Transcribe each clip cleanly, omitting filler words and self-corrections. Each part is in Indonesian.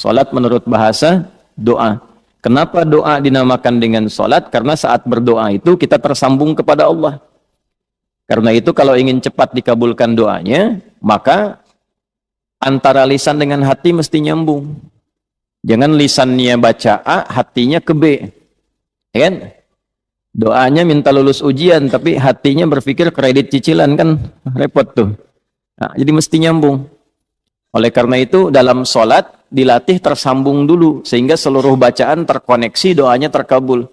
Salat menurut bahasa doa. Kenapa doa dinamakan dengan salat? Karena saat berdoa itu kita tersambung kepada Allah. Karena itu kalau ingin cepat dikabulkan doanya, maka antara lisan dengan hati mesti nyambung. Jangan lisannya baca A, hatinya ke B. Ya kan? Doanya minta lulus ujian, tapi hatinya berpikir kredit cicilan, kan repot tuh. Nah, jadi mesti nyambung. Oleh karena itu dalam sholat dilatih tersambung dulu, sehingga seluruh bacaan terkoneksi, doanya terkabul.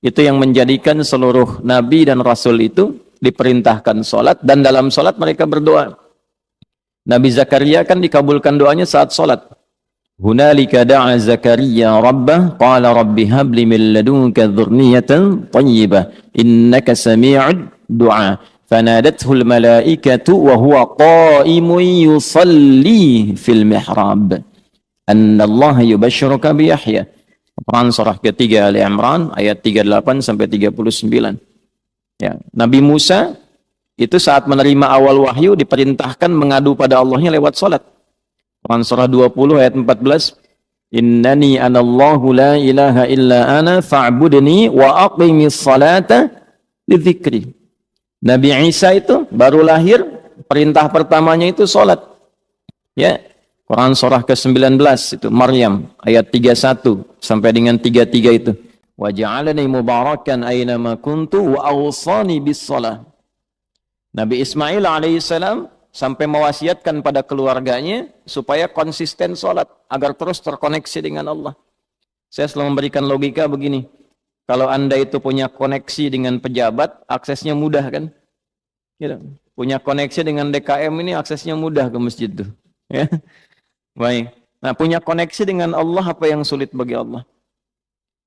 Itu yang menjadikan seluruh nabi dan rasul itu diperintahkan sholat, dan dalam sholat mereka berdoa. Nabi Zakaria kan dikabulkan doanya saat sholat. Hunalika da'a Zakaria rabbah qala rabbi habli min ladunka dzurriyyatan thayyibah innaka sami'ud du'a fanadathul malaikatu wa huwa qa'imun yusalli fil mihrab anna Allah yubashshiruka bi Yahya. Quran surah ketiga Ali Imran ayat 38 sampai 39. Ya, Nabi Musa itu saat menerima awal wahyu diperintahkan mengadu pada Allahnya lewat salat. Quran surah 20 ayat 14. Innani anallahu la ilaha illa ana fa'budni wa aqimis salata lidzikri. Nabi Isa itu baru lahir, perintah pertamanya itu salat. Ya. Quran surah ke-19 itu Maryam ayat 31 sampai dengan 33 itu. Wa ja'alani mubarakan aina ma kuntu wa awsani bis shalah. Nabi Ismail alaihissalam sampai mewasiatkan pada keluarganya supaya konsisten sholat agar terus terkoneksi dengan Allah. Saya selalu memberikan logika begini, kalau Anda itu punya koneksi dengan pejabat, aksesnya mudah kan? Gitu. Punya koneksi dengan DKM ini aksesnya mudah ke masjid tuh. Ya. Baik. Nah, punya koneksi dengan Allah apa yang sulit bagi Allah?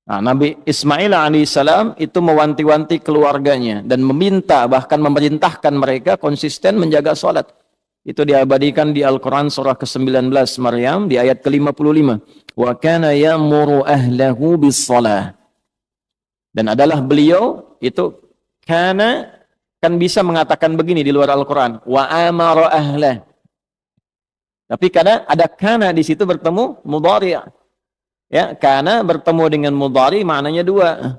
Nah, Nabi Ismail alaihissalam itu mewanti-wanti keluarganya dan meminta, bahkan memerintahkan mereka konsisten menjaga sholat. Itu diabadikan di Al-Quran surah ke-19 Maryam di ayat ke-55. Wa kana ya'muru ahlahu bis-shalah. Dan adalah beliau itu kana kan bisa mengatakan begini di luar Al-Quran. Wa amara ahlah. Tapi kadang ada kana di situ bertemu mudhari'. Ya, kana bertemu dengan mudhari maknanya dua.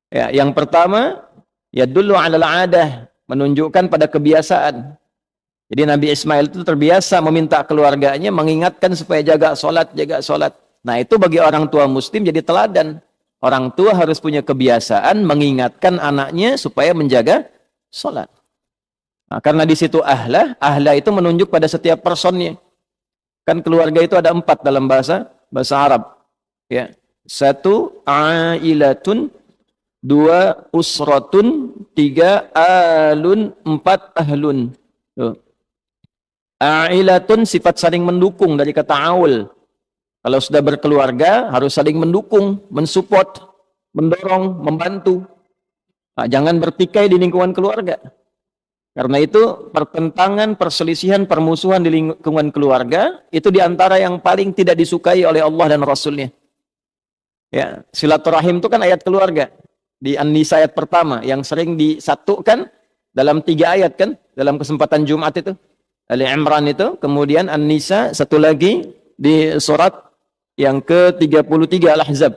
Ya, yang pertama yadullu 'alal 'adah, menunjukkan pada kebiasaan. Jadi Nabi Ismail itu terbiasa meminta keluarganya mengingatkan supaya jaga sholat, jaga sholat. Nah, itu bagi orang tua muslim jadi teladan. Orang tua harus punya kebiasaan mengingatkan anaknya supaya menjaga sholat. Nah, karena di situ ahlah itu menunjuk pada setiap personnya. Kan keluarga itu ada 4 dalam bahasa Arab. Ya. 1 ailatun, 2 usratun, 3 alun, 4 ahlun. Tuh. Ailatun sifat saling mendukung dari kata aul. Kalau sudah berkeluarga harus saling mendukung, mensupport, mendorong, membantu. Nah, jangan bertikai di lingkungan keluarga. Karena itu pertentangan, perselisihan, permusuhan di lingkungan keluarga itu diantara yang paling tidak disukai oleh Allah dan Rasulnya. Ya, silaturahim itu kan ayat keluarga di An-Nisa ayat pertama yang sering disatukan dalam 3 ayat kan dalam kesempatan Jumat itu. Ali Imran itu, kemudian An-Nisa, satu lagi di surat yang ke-33 Al-Ahzab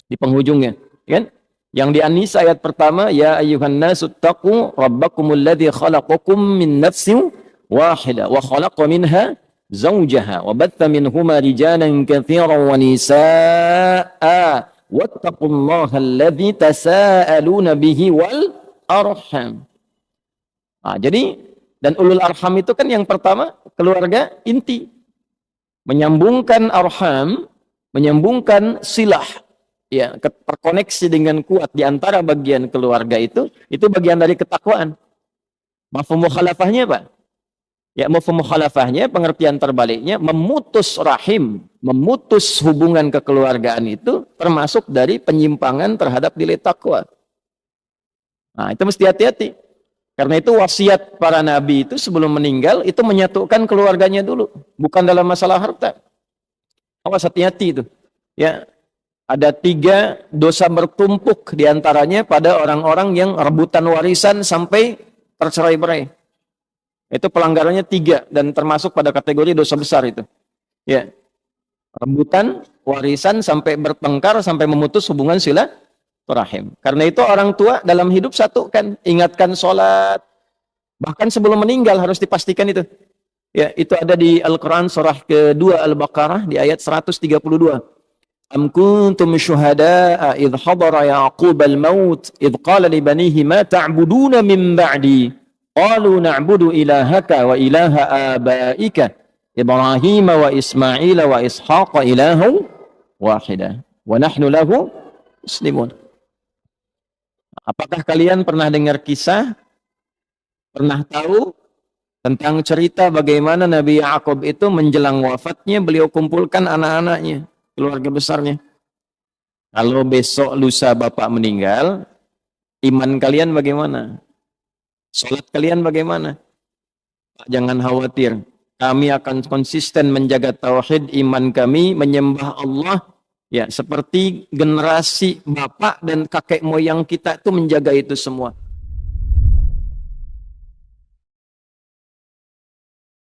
di penghujungnya, kan? Yang di An-Nisa ayat pertama, ya ayyuhan nasu taqu rabbakumul ladzi khalaqakum min nafsin wahidah wa khalaqa minha zawjaha wa batha minhuma rijalan katsiran wa nisaa'a wattaqullaha alladzi tasaaluna bihi wal arham. Nah, jadi dan ulul arham itu kan yang pertama keluarga inti. Menyambungkan arham, menyambungkan silah, ya, terkoneksi dengan kuat di antara bagian keluarga itu bagian dari ketakwaan. Mafhum mukhalafahnya Pak? Ya, mafhum mukhalafahnya pengertian terbaliknya memutus rahim, memutus hubungan kekeluargaan itu termasuk dari penyimpangan terhadap nilai takwa. Nah, itu mesti hati-hati. Karena itu wasiat para nabi itu sebelum meninggal itu menyatukan keluarganya dulu, bukan dalam masalah harta. Awas, hati-hati itu. Ya, ada 3 dosa bertumpuk diantaranya pada orang-orang yang rebutan warisan sampai tercerai-berai. Itu pelanggarannya 3 dan termasuk pada kategori dosa besar itu. Ya, rebutan warisan sampai bertengkar sampai memutus hubungan silaturahim. Karena itu orang tua dalam hidup satu kan, ingatkan sholat, bahkan sebelum meninggal harus dipastikan itu. Ya, itu ada di Al-Quran surah kedua Al-Baqarah di ayat 132. Am kuntum syuhada'a idh hadara Ya'qub al-maut idh qala li banihi ma ta'buduna min ba'di qalu na'budu ilahaka wa ilaha abaika Ibrahim wa Ismail wa Ishaq ilahu wahida wa nahnu lahu muslimun. Apakah kalian pernah dengar kisah, pernah tahu tentang cerita bagaimana Nabi Ya'qub itu menjelang wafatnya beliau kumpulkan anak-anaknya, keluarga besarnya. Kalau besok lusa bapak meninggal, iman kalian bagaimana? Salat kalian bagaimana? Jangan khawatir, kami akan konsisten menjaga tauhid, iman kami menyembah Allah ya seperti generasi bapak dan kakek moyang kita itu menjaga itu semua.